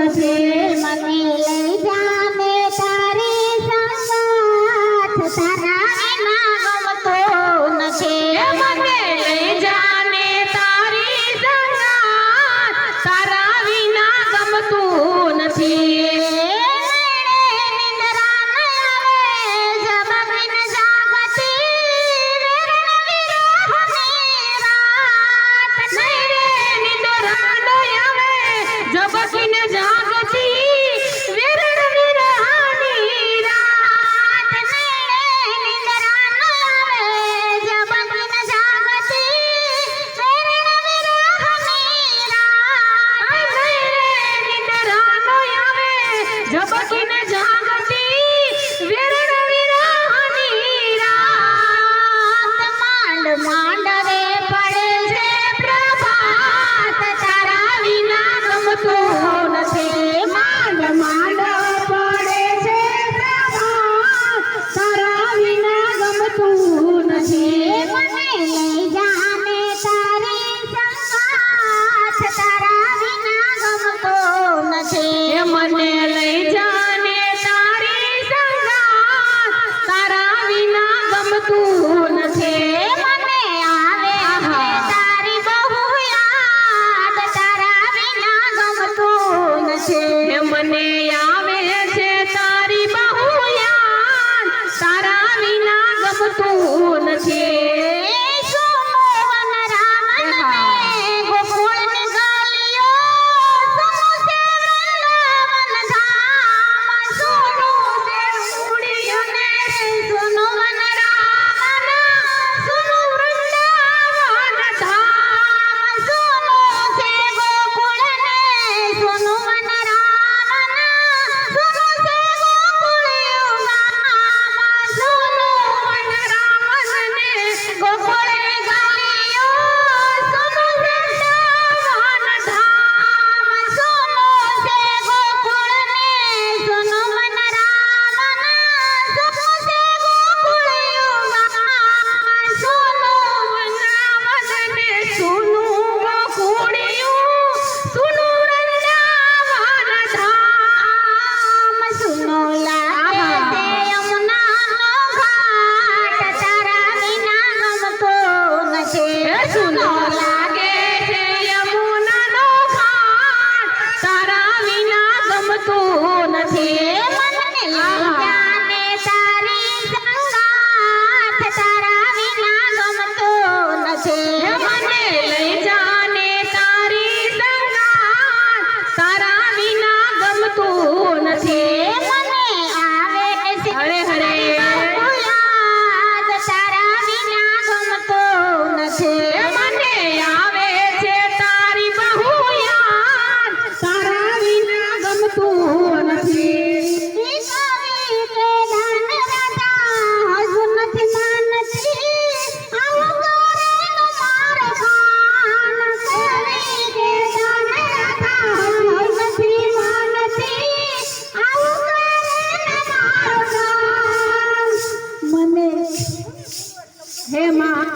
નથી. મને લઈ જાને તારી સંગાથ, તારા વિના ગમતું નથી. મને લઈ જાને તારી સંગાથ, તારા વિના ગમતું નથી. ઝબકીને જાગતી વિરણ વિરહાની રાત, નિંદરા ન આવે ઝબકીને જાગતી વિરણ વિરહાની રાત. નિંદરા ન આવે ઝબકીને જાગતી વિરણ વિરહાની રાત. માંડ માંડ રે પડે છે પ્રભાત, તારા વિના ગમતું નથી. માંડ માંડ પડે છે પ્રભાત, તારા વિના ગમતું નથી. મને લઈ જાને તારી સંગાથ, તારા વિના ગમતું નથી. મને લઈ જાને તારી સંગાથ, તારા વિના ગમતું નથી. મને આવે છે તારી બહુ યાદ, તારા વિના ગમતું નથી. મને આવે છે તારી બહુ યાદ, તારા વિના ગમતું નથી. સોનવન રામન ને ગોકુળની ગલીઓ, સોનું છે વૃંદાવન ધામ. સોનું છે ઉડિયોને સોનવન રામન, સોનું વૃંદાવન ધામ. સોનું છે ગોકુળને સોનું વન રામન, સોનું છે ગોકુળિયું ગામ. સોનું વન રામન ને ગોકુળની ગલીઓ, સોનું વૃંદાવન ધામ. સોનું છે ગોકુળને સોનું વન રામન, સોનું છે ગોકુળિયું ગામ. સોનું વૃંદાવન ને સોનું ગોકુળિયું, સોનું વૃંદાવન ધામ. સુનો લાગે છે યમુનાનો ઘાટ, તારા વિના ગમતો નથી. સુનો લાગે છે યમુનાનો ઘાટ, તારા વિના ગમતું નથી. મને લઈ જાને તારી સંગાથ, તારા વિના ગમતો નથી. મને લઈ જાને તારી સંગાથ, તારા વિના ગમતું નથી. મને આવે છે હરે હરે. બહુ યાદ, તારા વિના ગમતો નથી. મને આવે છે તારી બહુ યાદ, તારા વિના ગમતું નથી. ઈ કવિ કે દાન રાધા હજુ નથી માનતી, આવું કરેલું મારે ખાન. કવિ કે દાન રાધા હજુ નથી માનતી, આવું કરેલું મારે ખાન. મને હે માં